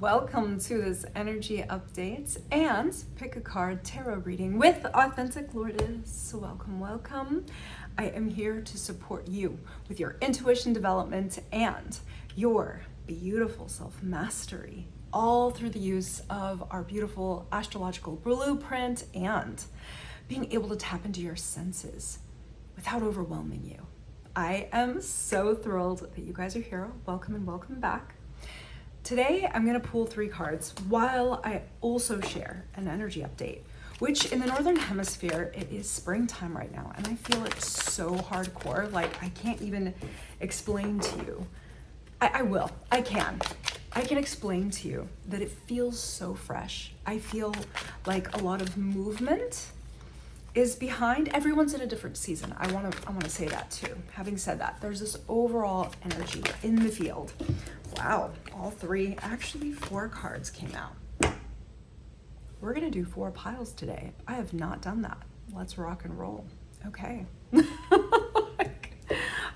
Welcome to this energy update and pick a card tarot reading with Authentic Lourdes. So welcome. I am here to support you with your intuition development and your beautiful self-mastery, all through the use of our beautiful astrological blueprint and being able to tap into your senses without overwhelming you. I am so thrilled that you guys are here. Welcome and welcome back. Today, I'm gonna pull 3 cards while I also share an energy update, which in the Northern Hemisphere, it is springtime right now, and I feel it so hardcore, like I can't even explain to you. I can explain to you that it feels so fresh. I feel like a lot of movement is behind. Everyone's in a different season. I wanna say that too. Having said that, there's this overall energy in the field. Wow, all 3, actually 4 cards came out. We're gonna do 4 piles today. I have not done that. Let's rock and roll. Okay.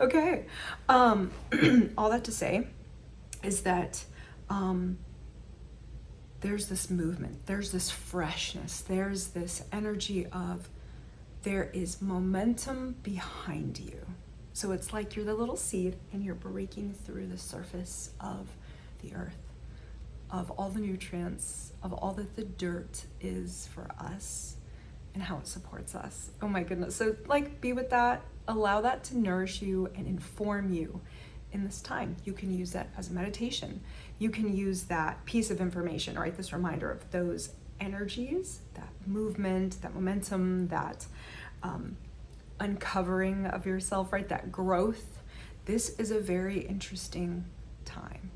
Okay. All that to say is that there's this movement, there's this freshness, there's this energy of there is momentum behind you. So it's like you're the little seed and you're breaking through the surface of the earth, of all the nutrients, of all that the dirt is for us and how it supports us. Oh my goodness. So like be with that, allow that to nourish you and inform you in this time. You can use that as a meditation. You can use that piece of information, right? This reminder of those energies, that movement, that momentum, that uncovering of yourself, right? That growth. This is a very interesting time,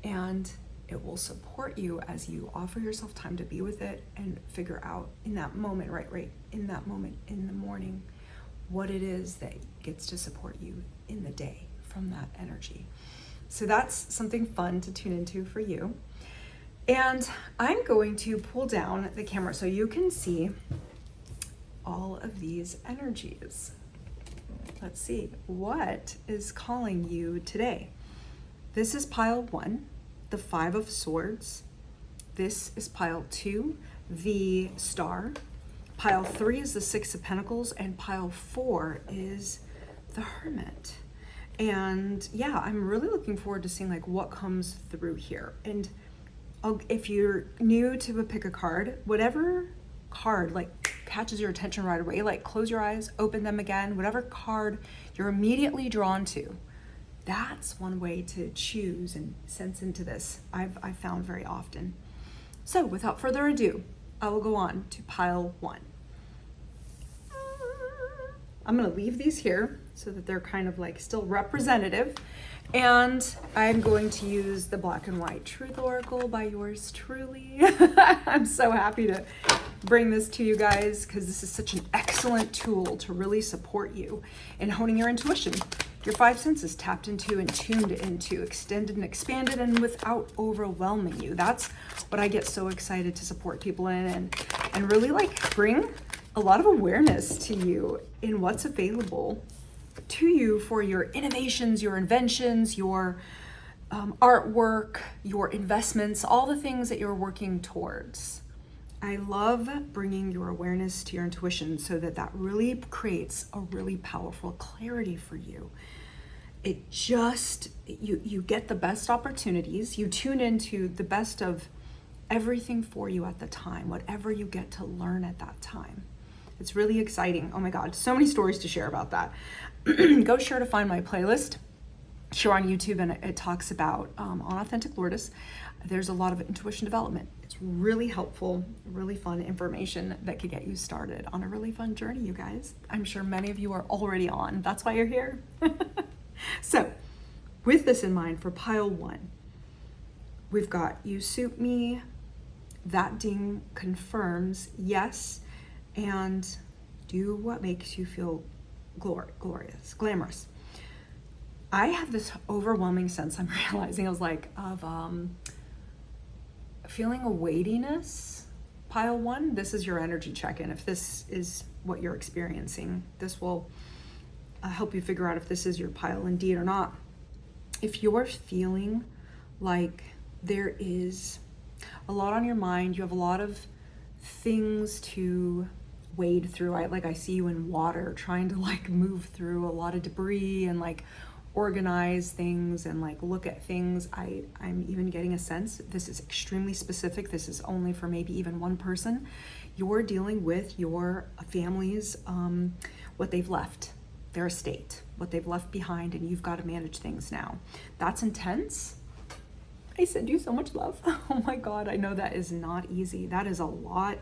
and it will support you as you offer yourself time to be with it and figure out in that moment, right in that moment in the morning, what it is that gets to support you in the day from that energy. So that's something fun to tune into for you. And I'm going to pull down the camera so you can see all of these energies. Let's see, what is calling you today? This is pile 1, the 5 of Swords. This is pile 2, the Star. Pile 3 is the 6 of Pentacles, and pile 4 is the Hermit. And yeah, I'm really looking forward to seeing like what comes through here. And if you're new to pick a card, whatever card like catches your attention right away, like close your eyes, open them again, whatever card you're immediately drawn to, that's one way to choose and sense into this. I've found very often. So without further ado, I will go on to pile 1. I'm gonna leave these here so that they're kind of like still representative. And I'm going to use the Black and White Truth Oracle by yours truly. I'm so happy to bring this to you guys because this is such an excellent tool to really support you in honing your intuition. Your 5 senses tapped into and tuned into, extended and expanded, and without overwhelming you. That's what I get so excited to support people in and really like bring a lot of awareness to you in what's available to you for your innovations, your inventions, your artwork, your investments, all the things that you're working towards. I love bringing your awareness to your intuition so that really creates a really powerful clarity for you. It just, you get the best opportunities, you tune into the best of everything for you at the time, whatever you get to learn at that time. It's really exciting. Oh my God, so many stories to share about that. Go sure to find my playlist here on YouTube, and it talks about on Authentic Lourdes. There's a lot of intuition development. It's really helpful, really fun information that could get you started on a really fun journey, you guys. I'm sure many of you are already on. That's why you're here. So, with this in mind, for pile 1, we've got You Suit Me. That ding confirms yes, and do what makes you feel glorious, glamorous. I have this overwhelming sense, I'm realizing, I was like, of feeling a weightiness. Pile 1, this is your energy check-in. If this is what you're experiencing, this will help you figure out if this is your pile indeed or not. If you're feeling like there is a lot on your mind. You have a lot of things to wade through. I see you in water trying to like move through a lot of debris and like organize things and like look at things. I'm even getting a sense, this is extremely specific, this is only for maybe even one person. You're dealing with your family's what they've left, their estate, what they've left behind, and you've got to manage things now. That's intense. I send you so much love. Oh my God, I know that is not easy. That is a lot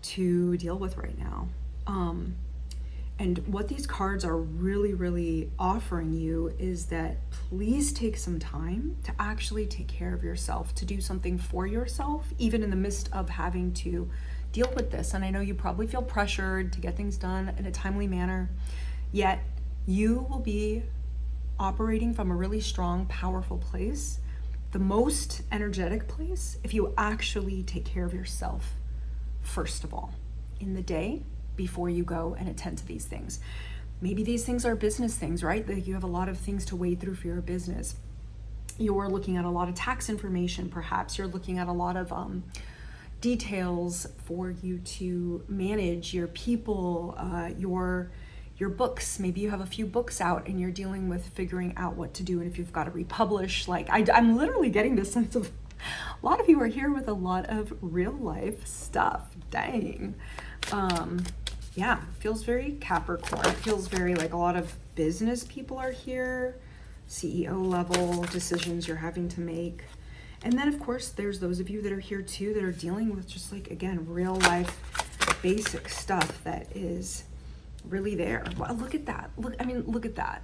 to deal with right now. And what these cards are really, really offering you is that please take some time to actually take care of yourself, to do something for yourself, even in the midst of having to deal with this. And I know you probably feel pressured to get things done in a timely manner, yet you will be operating from a really strong, powerful place, the most energetic place, if you actually take care of yourself, first of all, in the day, before you go and attend to these things. Maybe these things are business things, right? That you have a lot of things to wade through for your business. You're looking at a lot of tax information, perhaps. You're looking at a lot of details for you to manage your people, your books. Maybe you have a few books out and you're dealing with figuring out what to do and if you've got to republish. Like I'm literally getting this sense of a lot of you are here with a lot of real life stuff. Dang. Yeah, feels very Capricorn. Feels very like a lot of business people are here, CEO level decisions you're having to make. And then of course there's those of you that are here too that are dealing with just like, again, real life basic stuff that is really there. Wow, look at that. Look at that.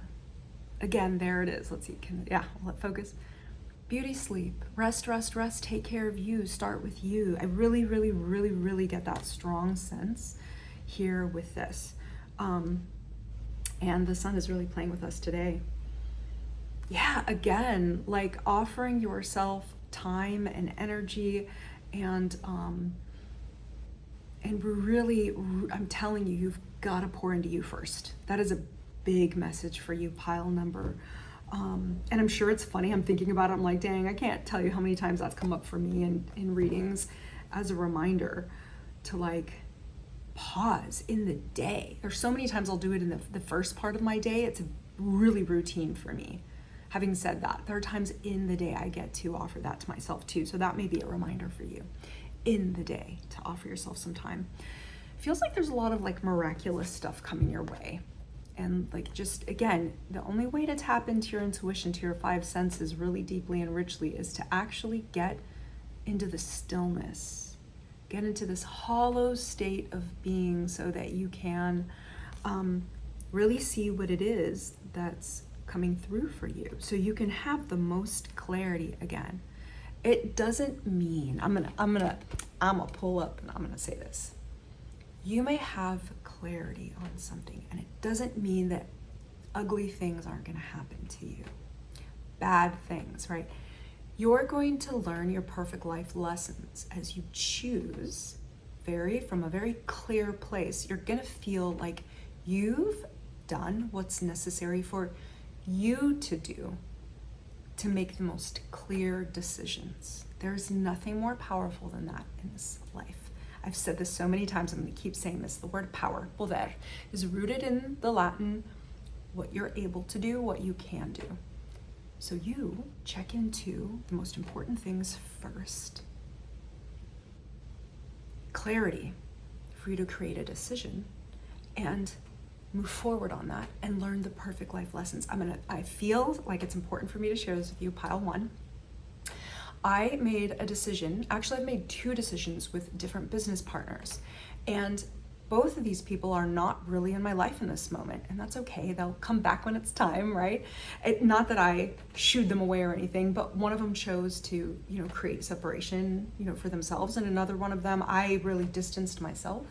Again, there it is. Let's see, let focus. Beauty, sleep, rest, take care of you, start with you. I really, really, really, really get that strong sense here with this. And the sun is really playing with us today. Yeah, again, like offering yourself time and energy and really, I'm telling you, you've got to pour into you first. That is a big message for you, pile number. And I'm sure it's funny. I'm thinking about it. I'm like, dang, I can't tell you how many times that's come up for me in readings as a reminder to like pause in the day. There's so many times I'll do it in the first part of my day. It's really routine for me. Having said that, there are times in the day I get to offer that to myself too. So that may be a reminder for you in the day to offer yourself some time. It feels like there's a lot of like miraculous stuff coming your way. And like, just again, the only way to tap into your intuition, to your five senses really deeply and richly is to actually get into the stillness, get into this hollow state of being so that you can really see what it is that's coming through for you. So you can have the most clarity again. It doesn't mean, I'm gonna pull up and I'm gonna say this. You may have clarity on something, and it doesn't mean that ugly things aren't going to happen to you. Bad things, right? You're going to learn your perfect life lessons as you choose from a very clear place. You're going to feel like you've done what's necessary for you to do to make the most clear decisions. There's nothing more powerful than that in this life. I've said this so many times, I'm going to keep saying this. The word power, poder, is rooted in the Latin, what you're able to do, what you can do. So you check into the most important things first. Clarity for you to create a decision and move forward on that and learn the perfect life lessons. I feel like it's important for me to share this with you, pile one. I made a decision, actually I've made two decisions with different business partners, and both of these people are not really in my life in this moment, and that's okay. They'll come back when it's time, right? Not that I shooed them away or anything, but one of them chose to, create separation, for themselves, and another one of them, I really distanced myself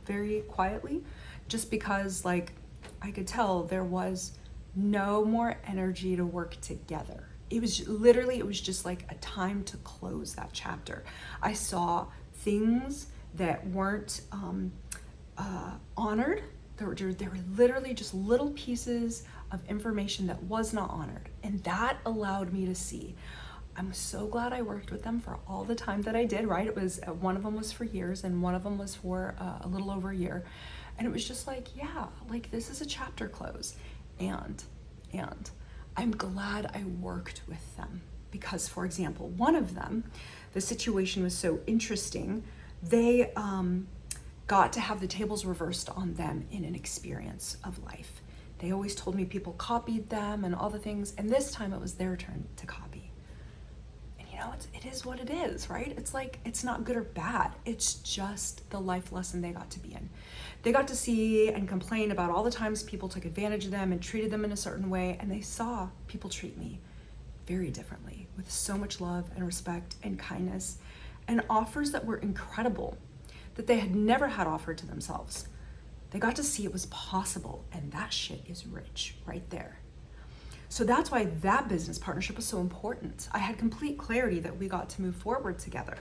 very quietly, just because like I could tell there was no more energy to work together. It was just like a time to close that chapter. I saw things that weren't honored. There were literally just little pieces of information that was not honored. And that allowed me to see I'm so glad I worked with them for all the time that I did, right? It was, one of them was for years and one of them was for a little over a year. And it was just like, yeah, like this is a chapter close. And I'm glad I worked with them because, for example, one of them, the situation was so interesting. They got to have the tables reversed on them in an experience of life. They always told me people copied them and all the things. And this time it was their turn to copy. And you know, it is what it is, right? It's like, it's not good or bad. It's just the life lesson they got to be in. They got to see and complain about all the times people took advantage of them and treated them in a certain way. And they saw people treat me very differently with so much love and respect and kindness and offers that were incredible that they had never had offered to themselves. They got to see it was possible, and that shit is rich right there. So that's why that business partnership was so important. I had complete clarity that we got to move forward together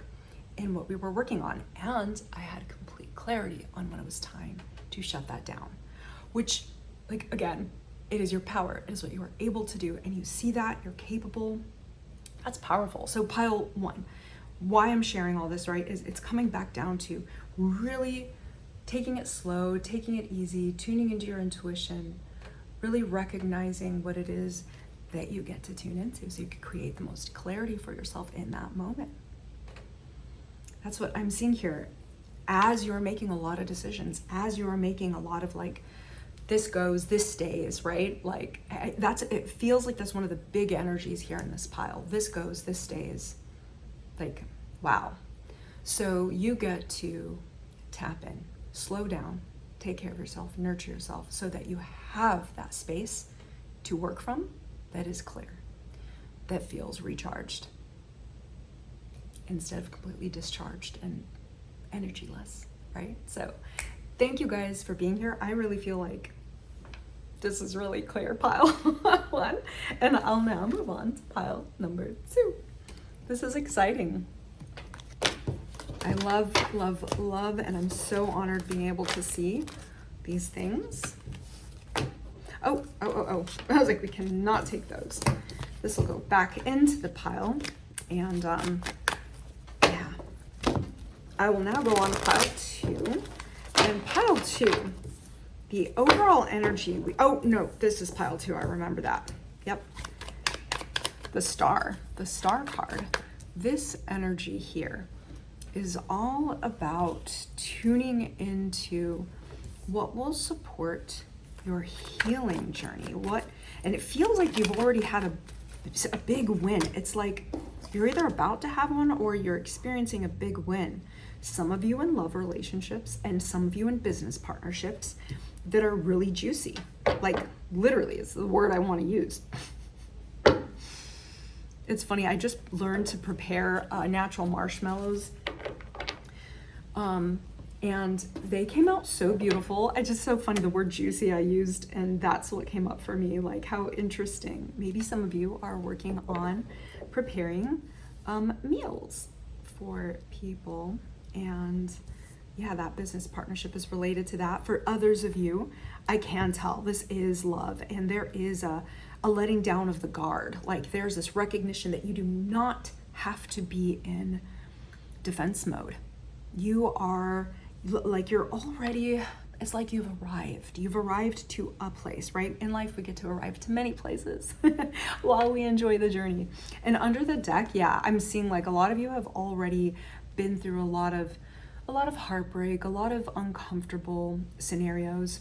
in what we were working on, and I had complete clarity on when it was time to shut that down, which, like, again, it is your power. It is what you are able to do, and you see that, you're capable. That's powerful. So pile one, why I'm sharing all this, right, is it's coming back down to really taking it slow, taking it easy, tuning into your intuition, really recognizing what it is that you get to tune into so you can create the most clarity for yourself in that moment. That's what I'm seeing here. As you're making a lot of decisions, as you're making a lot of like, this goes, this stays, right? Like it feels like that's one of the big energies here in this pile. This goes, this stays. Like, wow. So you get to tap in, slow down, take care of yourself, nurture yourself so that you have that space to work from that is clear, that feels recharged instead of completely discharged and energyless, right? So thank you guys for being here. I really feel like this is really clear, pile one, and I'll now move on to pile number two. This is exciting. I love, love, love, and I'm so honored being able to see these things. Oh. I was like, we cannot take those. This will go back into the pile, and yeah. I will now go on to pile two, and pile two, the overall energy, oh no, this is pile two, I remember that. Yep. The star card. This energy here is all about tuning into what will support your healing journey. And it feels like you've already had a big win. It's like you're either about to have one or you're experiencing a big win. Some of you in love relationships and some of you in business partnerships that are really juicy. Like literally, it's the word I want to use. It's funny, I just learned to prepare natural marshmallows. And they came out so beautiful. It's just so funny, the word juicy I used, and that's what came up for me. Like, how interesting. Maybe some of you are working on preparing meals for people. And yeah, that business partnership is related to that. For others of you, I can tell this is love, and there is a letting down of the guard. Like, there's this recognition that you do not have to be in defense mode. You are like, you're already, it's like you've arrived to a place, right? In life, we get to arrive to many places while we enjoy the journey. And under the deck, yeah, I'm seeing like a lot of you have already been through a lot of heartbreak, a lot of uncomfortable scenarios.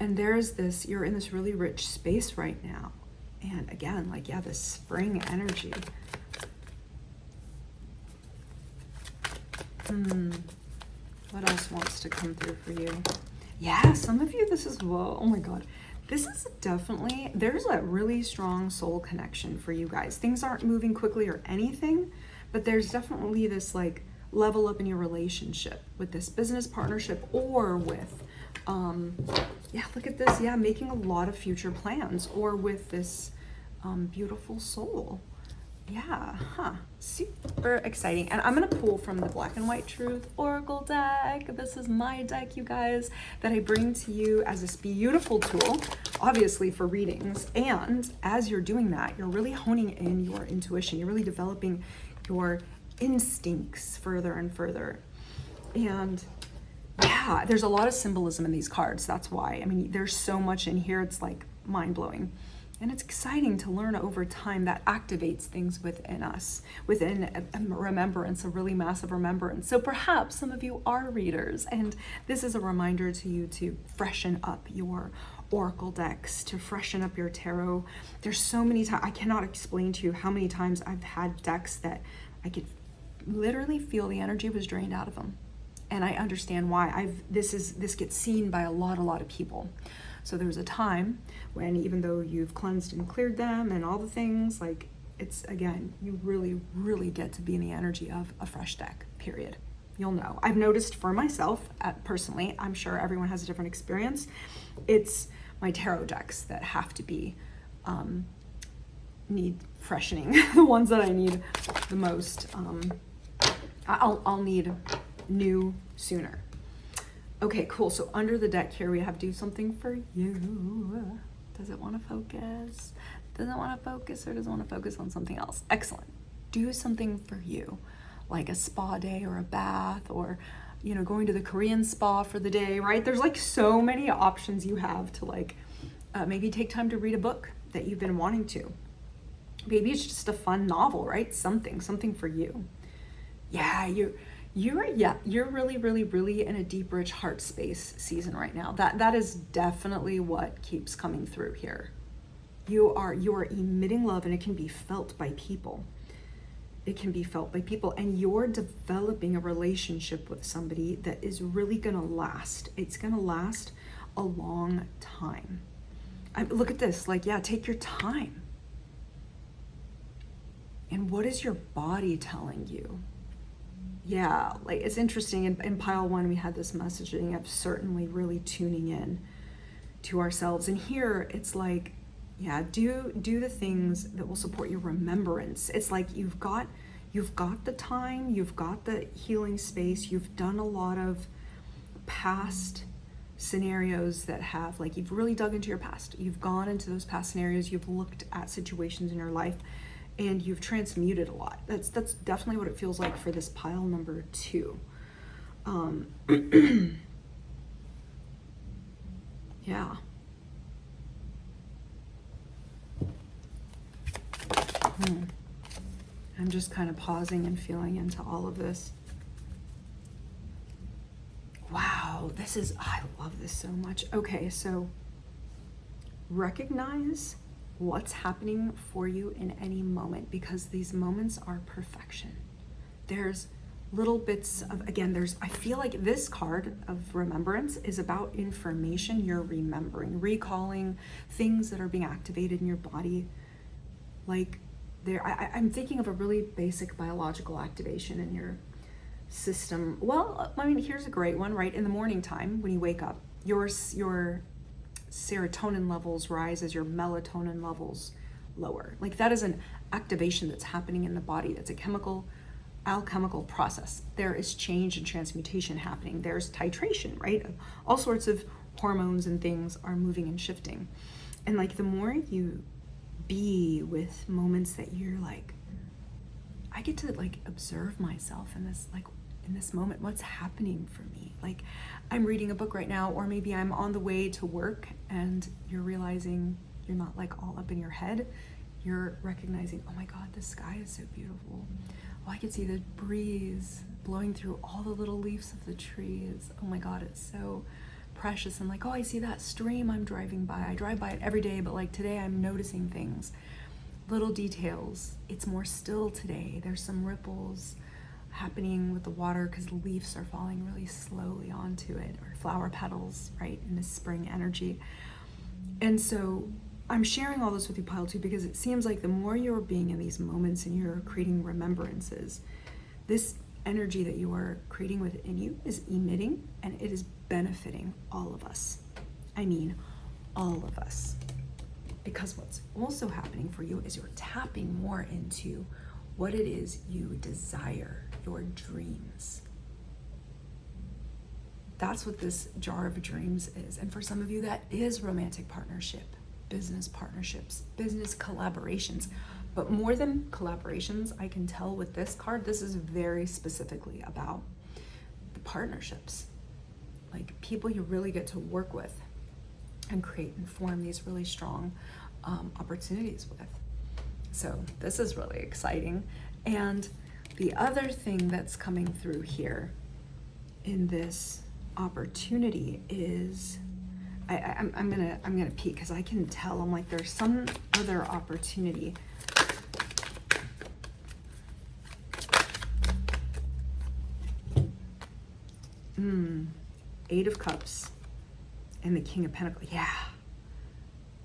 And there's this, you're in this really rich space right now. And again, like, yeah, this spring energy. What else wants to come through for you? Yeah, some of you, this is, whoa, oh my God. This is definitely, there's a really strong soul connection for you guys. Things aren't moving quickly or anything, but there's definitely this like level up in your relationship with this business partnership or with, yeah, look at this. Yeah, making a lot of future plans or with this beautiful soul. Yeah, super exciting. And I'm gonna pull from the Black and White Truth Oracle deck. This is my deck, you guys, that I bring to you as this beautiful tool obviously for readings. And as you're doing that, you're really honing in your intuition. You're really developing your instincts further and further. And yeah, there's a lot of symbolism in these cards. That's why. I mean, there's so much in here. It's like mind-blowing. And it's exciting to learn over time that activates things within us, within a remembrance, a really massive remembrance. So perhaps some of you are readers, and this is a reminder to you to freshen up your oracle decks, to freshen up your tarot. There's so many times, I cannot explain to you how many times I've had decks that I could literally feel the energy was drained out of them. And I understand why. This gets seen by a lot of people. So there's a time when, even though you've cleansed and cleared them and all the things, like, it's, again, you really get to be in the energy of a fresh deck, period. You'll know. I've noticed for myself, personally, I'm sure everyone has a different experience. It's my tarot decks that have to be, need freshening. The ones that I need the most, I'll need new sooner. Okay, cool. So under the deck here, we have do something for you. Does it want to focus? Does it want to focus, or does it want to focus on something else? Excellent. Do something for you, like a spa day or a bath, or, you know, going to the Korean spa for the day, right? There's like so many options you have to, like, maybe take time to read a book that you've been wanting to. Maybe it's just a fun novel, right? Something for you. Yeah, you're really in a deep, rich heart space season right now. That is definitely what keeps coming through here. You are emitting love, and it can be felt by people. It can be felt by people, and you're developing a relationship with somebody that is really gonna last. It's gonna last a long time. Look at this, like, yeah, take your time. And what is your body telling you? Yeah, like, it's interesting. In pile one, we had this messaging of certainly really tuning in to ourselves. And here it's like, yeah, do the things that will support your remembrance. It's like you've got the time, you've got the healing space, you've done a lot of past scenarios that have, like, you've really dug into your past. You've gone into those past scenarios, you've looked at situations in your life, and you've transmuted a lot. That's definitely what it feels like for this pile number 2. Yeah. I'm just kind of pausing and feeling into all of this. Wow, I love this so much. Okay, so recognize what's happening for you in any moment, because these moments are perfection. There's little bits of, again, I feel like this card of remembrance is about information you're remembering, recalling things that are being activated in your body. Like, I'm thinking of a really basic biological activation in your system. Well, I mean, here's a great one, right? In the morning time, when you wake up, your serotonin levels rise as your melatonin levels lower. Like, that is an activation that's happening in the body. That's a alchemical process. There is change and transmutation happening. There's titration, right? All sorts of hormones and things are moving and shifting. And, like, the more you be with moments that you're like, I get to, like, observe myself in this moment, what's happening for me. Like, I'm reading a book right now, or maybe I'm on the way to work and you're realizing you're not, like, all up in your head. You're recognizing, oh my God, the sky is so beautiful. Oh, I can see the breeze blowing through all the little leaves of the trees. Oh my God, it's so precious. And, like, oh, I see that stream I'm driving by. I drive by it every day, but, like, today I'm noticing things, little details. It's more still today. There's some ripples happening with the water because the leaves are falling really slowly onto it, or flower petals, right, in this spring energy. And so I'm sharing all this with you, Pile 2, because it seems like the more you're being in these moments and you're creating remembrances, this energy that you are creating within you is emitting, and it is benefiting all of us. I mean, all of us. Because what's also happening for you is you're tapping more into what it is you desire, your dreams. that's what this jar of dreams is. And for some of you, that is romantic partnership, business partnerships, business collaborations. But more than collaborations, I can tell with this card, this is very specifically about the partnerships, like people you really get to work with and create and form these really strong opportunities with. So this is really exciting. And the other thing that's coming through here in this opportunity is, I'm gonna peek because I can tell. I'm like, there's some other opportunity. Eight of Cups and the King of Pentacles. Yeah.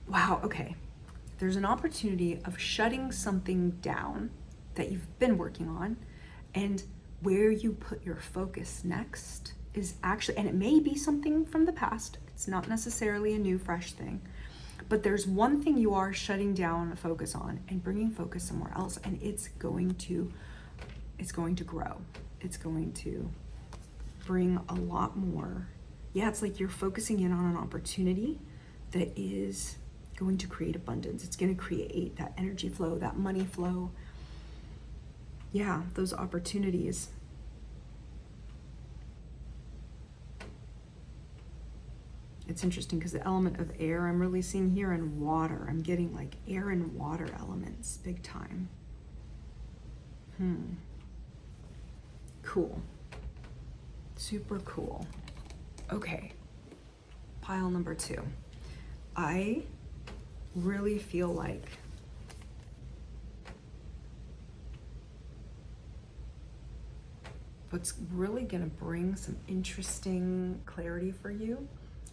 Wow. Okay. There's an opportunity of shutting something down that you've been working on, and where you put your focus next is actually, and it may be something from the past. It's not necessarily a new, fresh thing, but there's one thing you are shutting down a focus on and bringing focus somewhere else, and it's going to grow. It's going to bring a lot more. Yeah, it's like you're focusing in on an opportunity that is going to create abundance. It's going to create that energy flow, that money flow. Yeah, those opportunities. It's interesting because the element of air I'm really seeing here, and water. I'm getting like air and water elements big time. Cool. Super cool. Okay, pile number 2. I really feel like what's really gonna bring some interesting clarity for you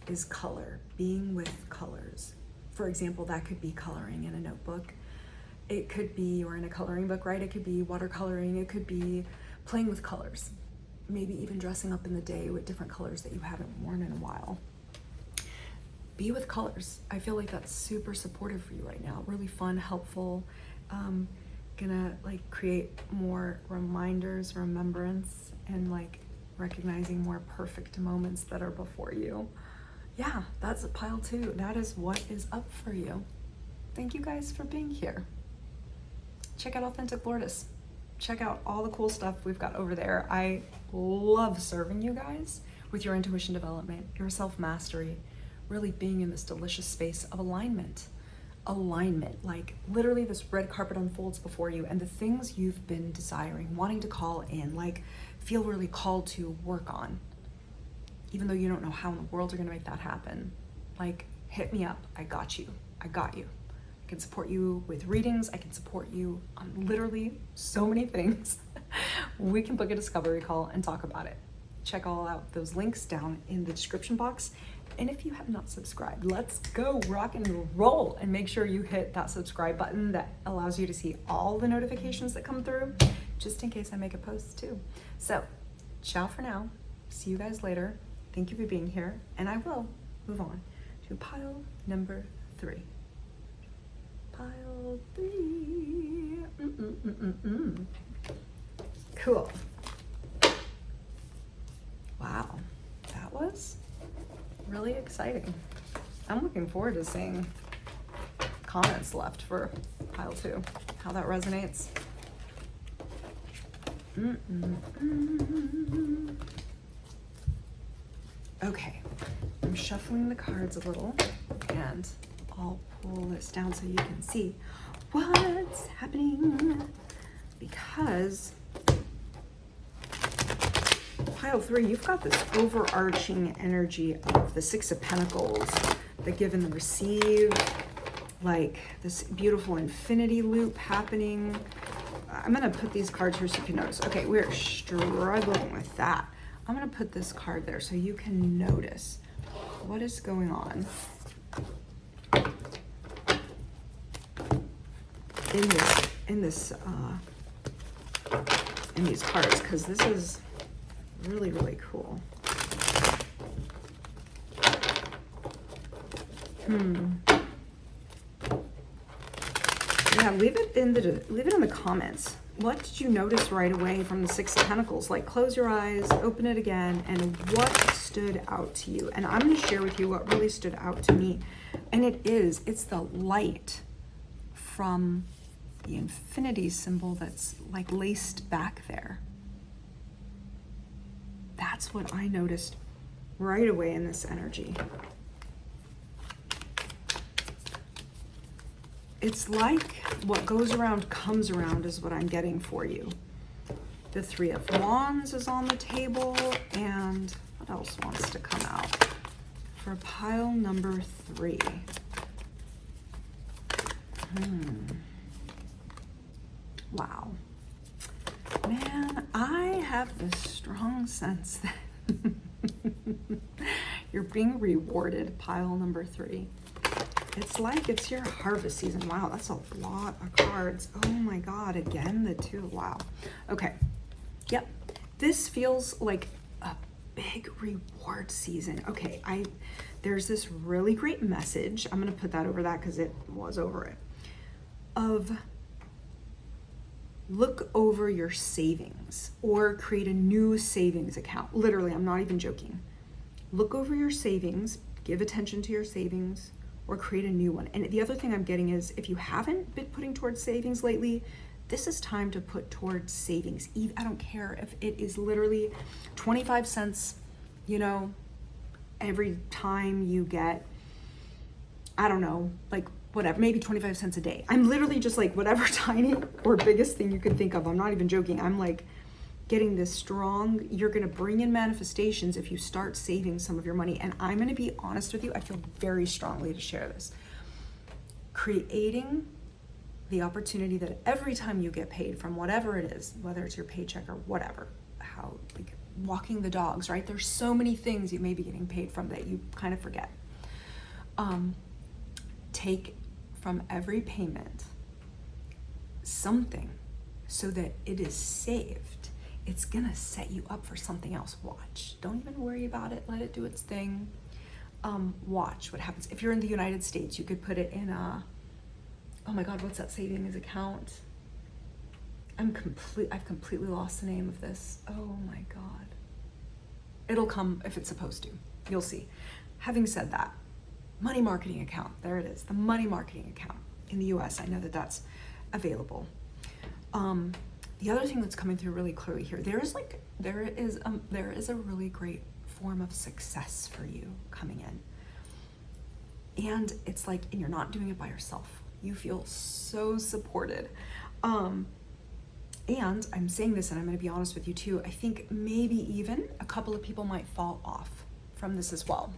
is color, being with colors. For example, that could be coloring in a notebook. It could be, or in a coloring book, right? It could be watercoloring. It could be playing with colors. Maybe even dressing up in the day with different colors that you haven't worn in a while. Be with colors. I feel like that's super supportive for you right now. Really fun, helpful. Gonna like create more reminders, remembrance, and like recognizing more perfect moments that are before you. Yeah, that's pile 2. That is what is up for you. Thank you guys for being here. Check out Authentic Lourdes. Check out all the cool stuff we've got over there. I love serving you guys with your intuition development, your self-mastery, really being in this delicious space of alignment. Alignment, like literally this red carpet unfolds before you, and the things you've been desiring, wanting to call in, like feel really called to work on, even though you don't know how in the world you're gonna make that happen. Like, hit me up. I got you. I got you. I can support you with readings. I can support you on literally so many things. We can book a discovery call and talk about it. Check all out those links down in the description box. And if you have not subscribed, let's go rock and roll, and make sure you hit that subscribe button that allows you to see all the notifications that come through, just in case I make a post too. So, ciao for now. See you guys later. Thank you for being here, and I will move on to pile number 3. Pile 3. Cool. Wow, that was really exciting. I'm looking forward to seeing comments left for pile 2, how that resonates. Okay, I'm shuffling the cards a little, and I'll pull this down so you can see what's happening, because pile 3, you've got this overarching energy of the 6 of Pentacles, the give and the receive, like this beautiful infinity loop happening. I'm gonna put these cards here so you can notice. Okay, we're struggling with that. I'm gonna put this card there so you can notice what is going on in these cards, because this is really, really cool. Yeah, leave it in the comments what did you notice right away from the Six of Pentacles? Like, close your eyes, open it again, and what stood out to you? And I'm going to share with you what really stood out to me. And it's the light from the infinity symbol that's like laced back there. That's what I noticed right away in this energy. It's like what goes around comes around is what I'm getting for you. The Three of Wands is on the table, and what else wants to come out for pile number 3? Wow. Man, I have this strong sense that you're being rewarded, pile number 3. It's like it's your harvest season. Wow, that's a lot of cards. Oh my God, again, the 2. Wow. Okay. Yep. This feels like a big reward season. Okay, there's this really great message. I'm going to put that over that because it was over it. Of look over your savings or create a new savings account. Literally, I'm not even joking. Look over your savings, give attention to your savings, or create a new one. And the other thing I'm getting is if you haven't been putting towards savings lately, this is time to put towards savings. I don't care if it is literally 25 cents, every time you get, I don't know, like whatever, maybe 25 cents a day. I'm literally just like whatever tiny or biggest thing you can think of. I'm not even joking. I'm like getting this strong. You're going to bring in manifestations if you start saving some of your money. And I'm going to be honest with you. I feel very strongly to share this. Creating the opportunity that every time you get paid from whatever it is, whether it's your paycheck or whatever, how like walking the dogs, right? There's so many things you may be getting paid from that you kind of forget. Take from every payment something so that it is saved. It's gonna set you up for something else. Watch. Don't even worry about it. Let it do its thing. Watch what happens. If you're in the United States, you could put it in a, oh my God, what's that savings account? I've completely lost the name of this. Oh my God. It'll come if it's supposed to. You'll see. Having said that, money marketing account. There it is. The money marketing account in the US. I know that that's available. The other thing that's coming through really clearly here, there is a really great form of success for you coming in. And it's like, and you're not doing it by yourself. You feel so supported. And I'm saying this, and I'm going to be honest with you too, I think maybe even a couple of people might fall off from this as well.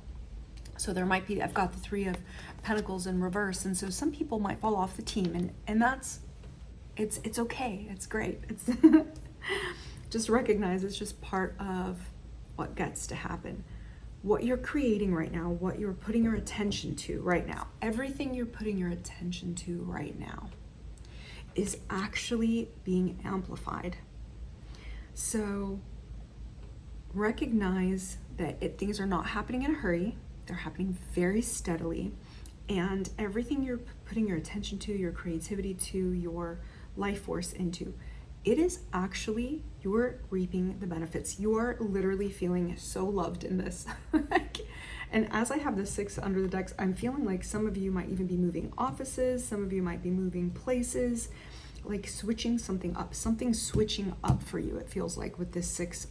So there might be, I've got the Three of Pentacles in reverse, and so some people might fall off the team, and that's, it's okay, it's great. It's just recognize it's just part of what gets to happen. What you're creating right now, what you're putting your attention to right now, everything you're putting your attention to right now is actually being amplified. So recognize that things are not happening in a hurry. They're happening very steadily, and everything you're putting your attention to, your creativity to, your life force into, it is actually, you're reaping the benefits. You are literally feeling so loved in this. And as I have the 6 under the decks, I'm feeling like some of you might even be moving offices, some of you might be moving places, like switching something up, something switching up for you, it feels like, with this 6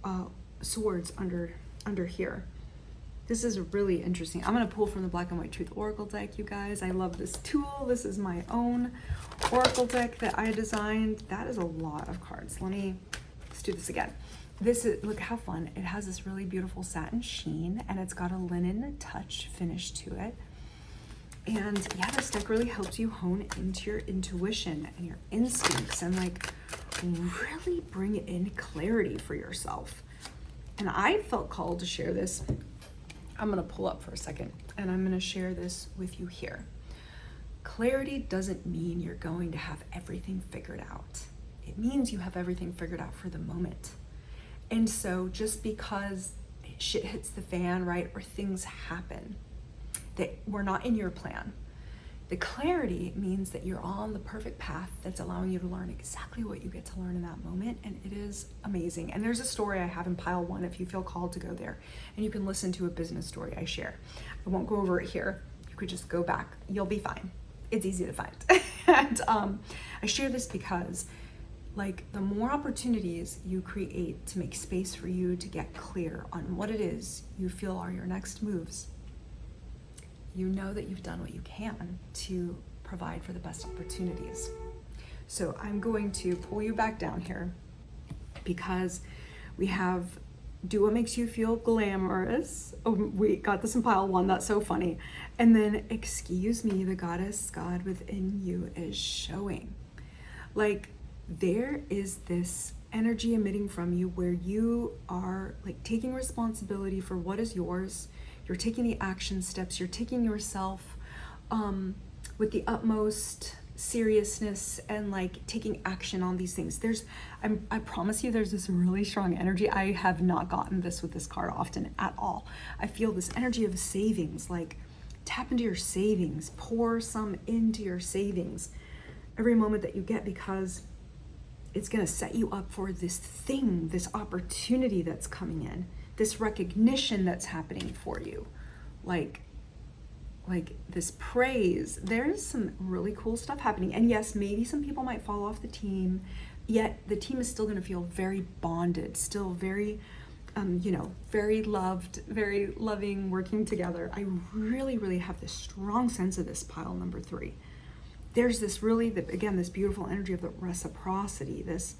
of swords under here. This is really interesting. I'm going to pull from the Black and White Truth Oracle deck, you guys. I love this tool. This is my own Oracle deck that I designed. That is a lot of cards. Let's do this again. This is, look how fun. It has this really beautiful satin sheen, and it's got a linen touch finish to it. And yeah, this deck really helps you hone into your intuition and your instincts and like really bring in clarity for yourself. And I felt called to share this. I'm going to pull up for a second, and I'm going to share this with you here. Clarity doesn't mean you're going to have everything figured out. It means you have everything figured out for the moment. And so just because shit hits the fan, right, or things happen that were not in your plan, The clarity means that you're on the perfect path that's allowing you to learn exactly what you get to learn in that moment, and it is amazing. And there's a story I have in pile 1 if you feel called to go there, and you can listen to a business story I share. I won't go over it here. You could just go back. You'll be fine. It's easy to find. And I share this because like the more opportunities you create to make space for you to get clear on what it is you feel are your next moves, you know that you've done what you can to provide for the best opportunities. So I'm going to pull you back down here because we have do what makes you feel glamorous. Oh, we got this in pile 1. That's so funny. And then, excuse me, the goddess God within you is showing. Like, there is this energy emitting from you where you are like taking responsibility for what is yours. You're taking the action steps. You're taking yourself with the utmost seriousness and like taking action on these things. I promise you there's this really strong energy. I have not gotten this with this card often at all. I feel this energy of savings, like tap into your savings, pour some into your savings every moment that you get, because it's going to set you up for this thing, this opportunity that's coming in, this recognition that's happening for you. Like this praise. There's some really cool stuff happening. And yes, maybe some people might fall off the team, yet the team is still going to feel very bonded, still very, very loved, very loving, working together. I really, really have this strong sense of this pile number 3. There's this really, again, this beautiful energy of the reciprocity, this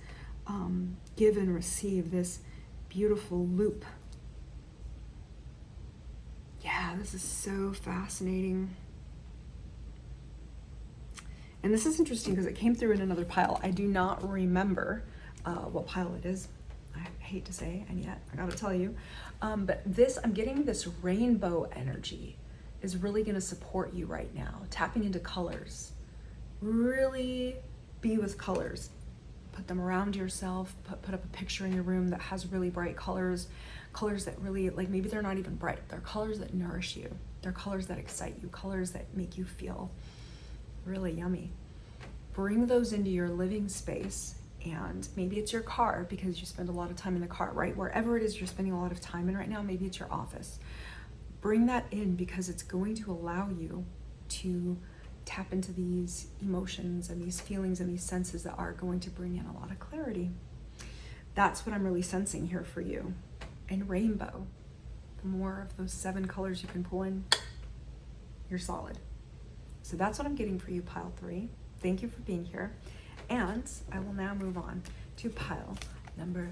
give and receive, this beautiful loop. Yeah, this is so fascinating. And this is interesting because it came through in another pile. I do not remember what pile it is. I hate to say, and yet I gotta tell you. But I'm getting this rainbow energy is really gonna support you right now. Tapping into colors. Really be with colors. Put them around yourself. Put up a picture in your room that has really bright colors. Colors that really, like, maybe they're not even bright. They're colors that nourish you. They're colors that excite you. Colors that make you feel really yummy. Bring those into your living space, and maybe it's your car because you spend a lot of time in the car, right? Wherever it is you're spending a lot of time in right now, maybe it's your office. Bring that in because it's going to allow you to tap into these emotions and these feelings and these senses that are going to bring in a lot of clarity. That's what I'm really sensing here for you. And rainbow, the more of those 7 colors you can pull in, you're solid. So that's what I'm getting for you, pile 3. Thank you for being here. And I will now move on to pile number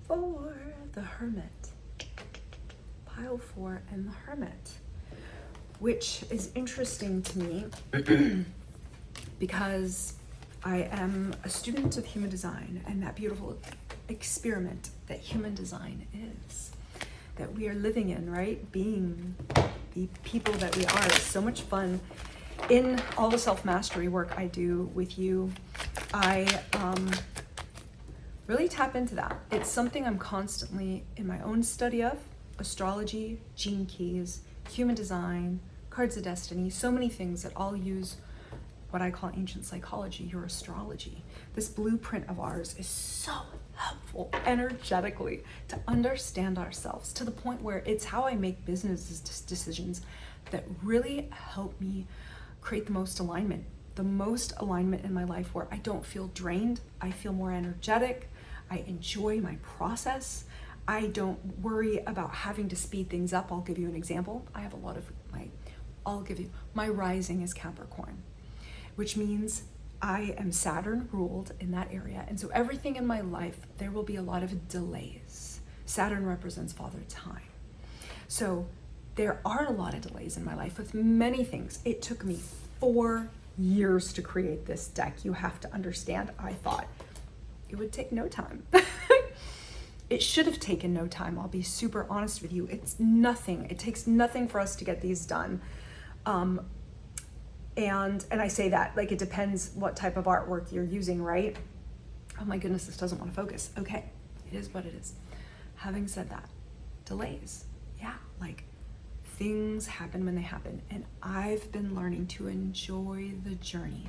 4, the Hermit. Pile 4 and the Hermit, which is interesting to me because I am a student of human design and that beautiful experiment that human design is, that we are living in, right? Being the people that we are is so much fun. In all the self-mastery work I do with you, I really tap into that. It's something I'm constantly in my own study of: astrology, gene keys, human design, cards of destiny, so many things that all use what I call ancient psychology, your astrology. This blueprint of ours is so helpful energetically to understand ourselves, to the point where it's how I make business decisions that really help me create the most alignment in my life, where I don't feel drained. I feel more energetic. I enjoy my process. I don't worry about having to speed things up. I'll give you an example. My rising is Capricorn, which means I am Saturn ruled in that area. And so everything in my life, there will be a lot of delays. Saturn represents Father Time. So there are a lot of delays in my life with many things. It took me 4 years to create this deck. You have to understand, I thought it would take no time. It should have taken no time. I'll be super honest with you. It's nothing. It takes nothing for us to get these done. And I say that, like, it depends what type of artwork you're using, right? Oh my goodness, this doesn't want to focus. Okay, it is what it is. Having said that, delays. Yeah, like things happen when they happen. And I've been learning to enjoy the journey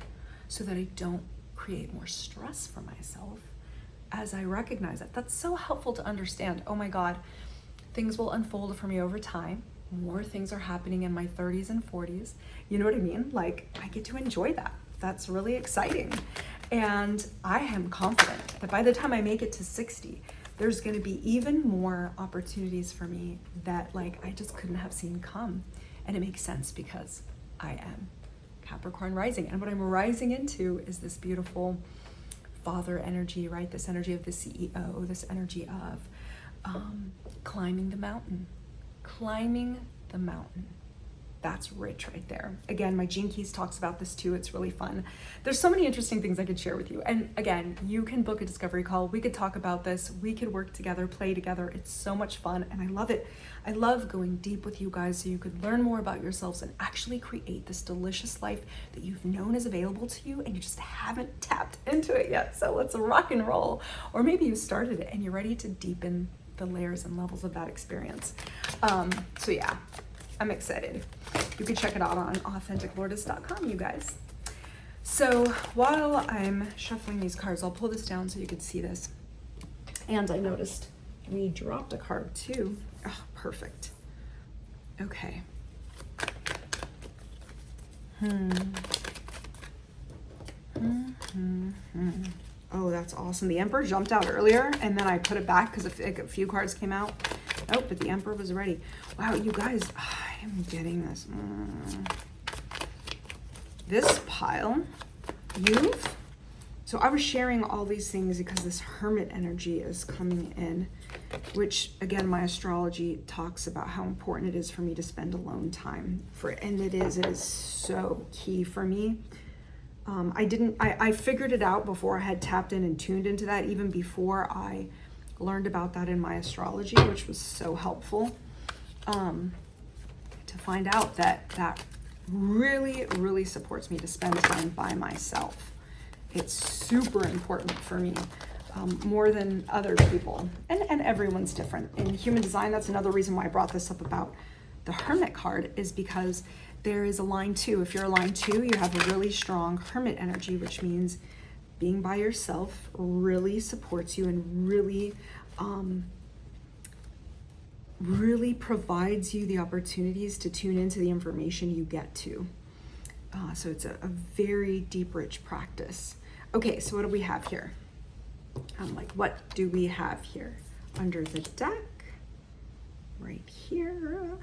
so that I don't create more stress for myself as I recognize it. That's so helpful to understand. Oh my God, things will unfold for me over time. More things are happening in my 30s and 40s. You know what I mean? Like, I get to enjoy that. That's really exciting. And I am confident that by the time I make it to 60, there's going to be even more opportunities for me that like I just couldn't have seen come. And it makes sense because I am Capricorn rising. And what I'm rising into is this beautiful father energy, right? This energy of the CEO, this energy of climbing the mountain. Climbing the mountain. That's rich right there. Again, my Gene Keys talks about this too. It's really fun. There's so many interesting things I could share with you. And again, you can book a discovery call. We could talk about this. We could work together, play together. It's so much fun and I love it. I love going deep with you guys so you could learn more about yourselves and actually create this delicious life that you've known is available to you and you just haven't tapped into it yet. So let's rock and roll. Or maybe you started it and you're ready to deepen the layers and levels of that experience. So yeah, I'm excited. You can check it out on authenticlourdes.com, you guys. So while I'm shuffling these cards, I'll pull this down so you can see this. And I noticed we dropped a card too. Oh, perfect. Okay. Oh, that's awesome. The Emperor jumped out earlier and then I put it back because a few cards came out. Oh, but the Emperor was ready. Wow, you guys, I am getting this. This pile, so I was sharing all these things because this Hermit energy is coming in, which again, my astrology talks about how important it is for me to spend alone time and it is so key for me. I figured it out before I had tapped in and tuned into that, even before I learned about that in my astrology, which was so helpful to find out that really, really supports me to spend time by myself. It's super important for me, more than other people, and everyone's different. In human design, that's another reason why I brought this up about the Hermit card, is because there is a line 2. If you're a line 2, you have a really strong Hermit energy, which means being by yourself really supports you and really, really provides you the opportunities to tune into the information you get to. So it's a very deep, rich practice. Okay, so what do we have here? What do we have here? Under the deck, right here.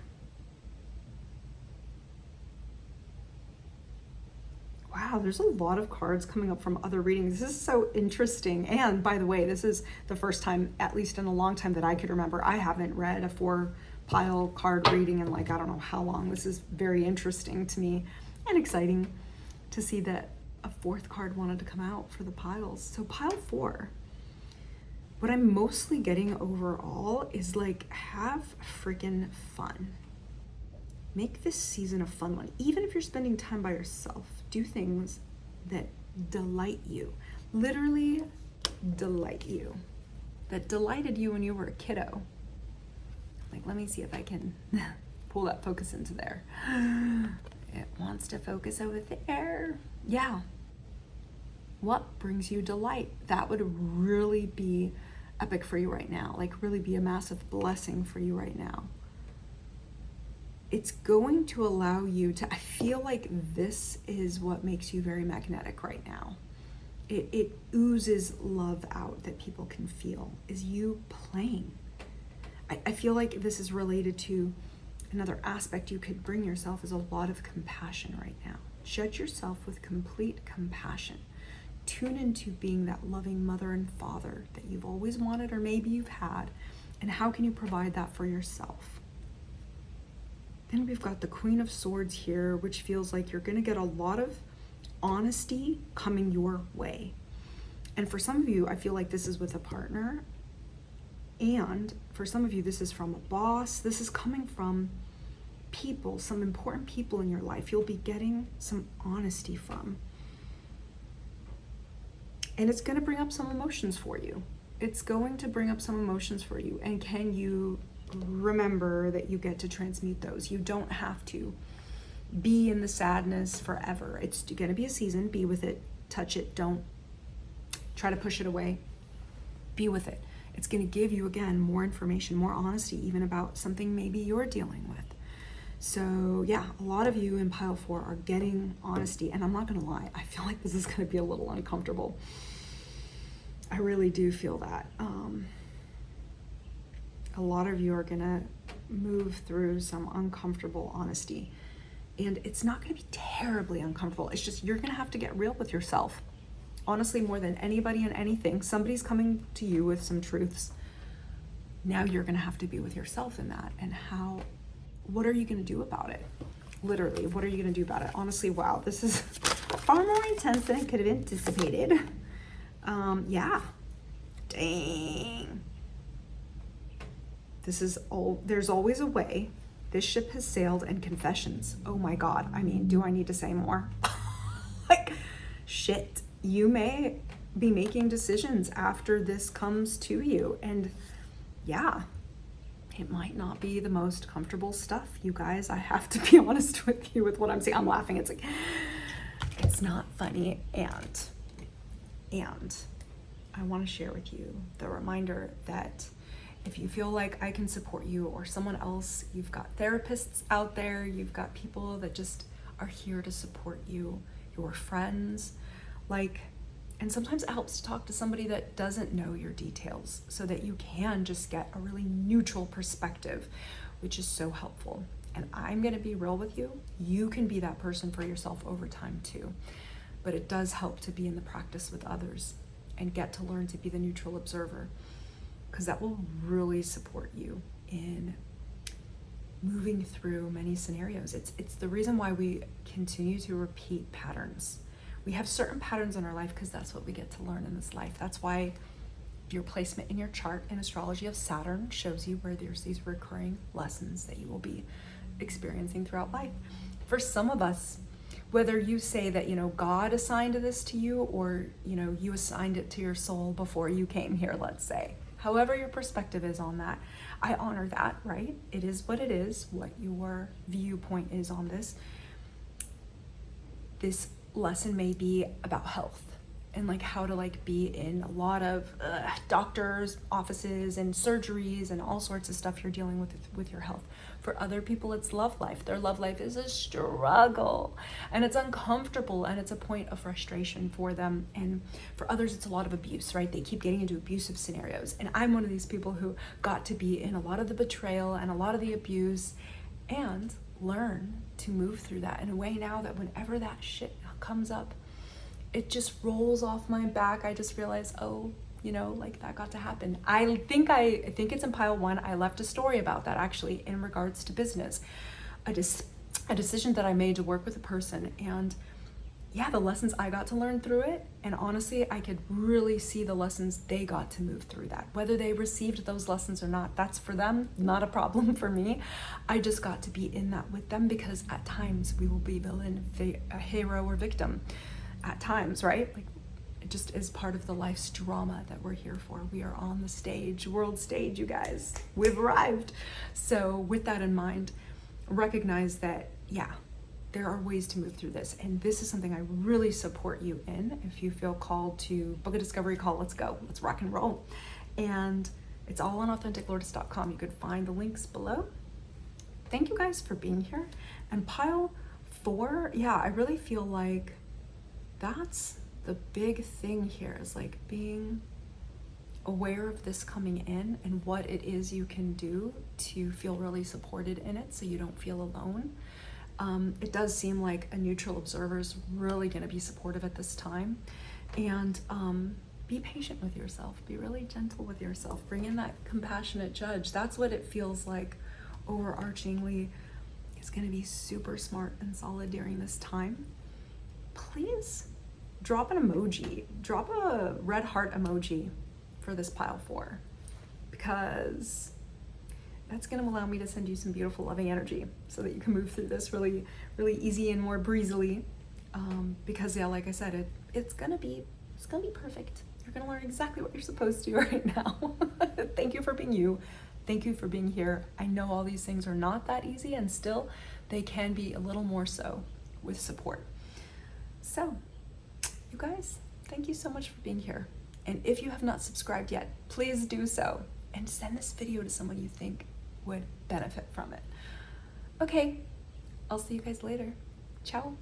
Wow, there's a lot of cards coming up from other readings. This is so interesting. And by the way, this is the first time, at least in a long time that I could remember, I haven't read a 4-pile card reading in I don't know how long. This is very interesting to me and exciting to see that a 4th card wanted to come out for the piles. So pile 4, what I'm mostly getting overall is have freaking fun. Make this season a fun one. Even if you're spending time by yourself, do things that delight you. Literally delight you. That delighted you when you were a kiddo. Let me see if I can pull that focus into there. It wants to focus over there. Yeah. What brings you delight? That would really be epic for you right now. Really be a massive blessing for you right now. It's going to allow you to, I feel like this is what makes you very magnetic right now. It oozes love out that people can feel, is you playing. I feel like this is related to another aspect you could bring yourself, is a lot of compassion right now. Judge yourself with complete compassion. Tune into being that loving mother and father that you've always wanted, or maybe you've had, and how can you provide that for yourself? Then we've got the Queen of Swords here, which feels like you're going to get a lot of honesty coming your way. And for some of you, I feel like this is with a partner. And for some of you, this is from a boss. This is coming from people, some important people in your life. You'll be getting some honesty from. And it's going to bring up some emotions for you. It's going to bring up some emotions for you. And can you remember that you get to transmute those. You don't have to be in the sadness forever. It's going to be a season. Be with it. Touch it. Don't try to push it away. Be with it. It's going to give you, again, more information, more honesty, even about something maybe you're dealing with. So yeah, a lot of you in pile 4 are getting honesty, and I'm not going to lie, I feel like this is going to be a little uncomfortable. I really do feel that. A lot of you are going to move through some uncomfortable honesty, and it's not going to be terribly uncomfortable. It's just you're going to have to get real with yourself. Honestly, more than anybody and anything, somebody's coming to you with some truths. Now you're going to have to be with yourself in that, and what are you going to do about it? Literally, what are you going to do about it? Honestly, wow, this is far more intense than I could have anticipated. Yeah. Dang. There's always a way. This ship has sailed, and confessions. Oh my God. I mean, do I need to say more? Like, shit. You may be making decisions after this comes to you. And yeah, it might not be the most comfortable stuff, you guys. I have to be honest with you with what I'm saying. I'm laughing. It's like, it's not funny. And I want to share with you the reminder that if you feel like I can support you or someone else, you've got therapists out there, you've got people that just are here to support you, your friends, and sometimes it helps to talk to somebody that doesn't know your details so that you can just get a really neutral perspective, which is so helpful. And I'm going to be real with you. You can be that person for yourself over time too. But it does help to be in the practice with others and get to learn to be the neutral observer, because that will really support you in moving through many scenarios. It's the reason why we continue to repeat patterns. We have certain patterns in our life because that's what we get to learn in this life. That's why your placement in your chart in astrology of Saturn shows you where there's these recurring lessons that you will be experiencing throughout life. For some of us, whether you say that, God assigned this to you, or, you assigned it to your soul before you came here, let's say. However your perspective is on that, I honor that, right? It is what it is, what your viewpoint is on this. This lesson may be about health and how to be in a lot of doctors' offices and surgeries and all sorts of stuff you're dealing with your health. For other people, it's love life. Their love life is a struggle and it's uncomfortable and it's a point of frustration for them. And for others, it's a lot of abuse, right? They keep getting into abusive scenarios. And I'm one of these people who got to be in a lot of the betrayal and a lot of the abuse and learn to move through that in a way now that whenever that shit comes up, it just rolls off my back. I just realize, that got to happen. I think it's in pile 1. I left a story about that actually in regards to business, a decision that I made to work with a person, and yeah, the lessons I got to learn through it. And honestly, I could really see the lessons they got to move through that. Whether they received those lessons or not, that's for them, not a problem for me. I just got to be in that with them, because at times we will be villain, a hero, or victim. At times, right? It just is part of the life's drama that we're here for. We are on the stage, world stage, you guys. We've arrived. So with that in mind, recognize that, yeah, there are ways to move through this. And this is something I really support you in. If you feel called to book a discovery call, let's go. Let's rock and roll. And it's all on authenticlourdes.com. You could find the links below. Thank you guys for being here. And pile 4, yeah, I really feel like that's the big thing here, is being aware of this coming in and what it is you can do to feel really supported in it so you don't feel alone. It does seem like a neutral observer is really going to be supportive at this time. And be patient with yourself. Be really gentle with yourself. Bring in that compassionate judge. That's what it feels like overarchingly is going to be super smart and solid during this time. Please drop an emoji. Drop a red heart emoji for this pile 4, because that's going to allow me to send you some beautiful loving energy so that you can move through this really, really easy and more breezily. Because yeah, like I said, it's going to be perfect. You're going to learn exactly what you're supposed to right now. Thank you for being you. Thank you for being here. I know all these things are not that easy, and still they can be a little more so with support. So, you guys, thank you so much for being here. And if you have not subscribed yet, please do so. And send this video to someone you think would benefit from it. Okay, I'll see you guys later. Ciao.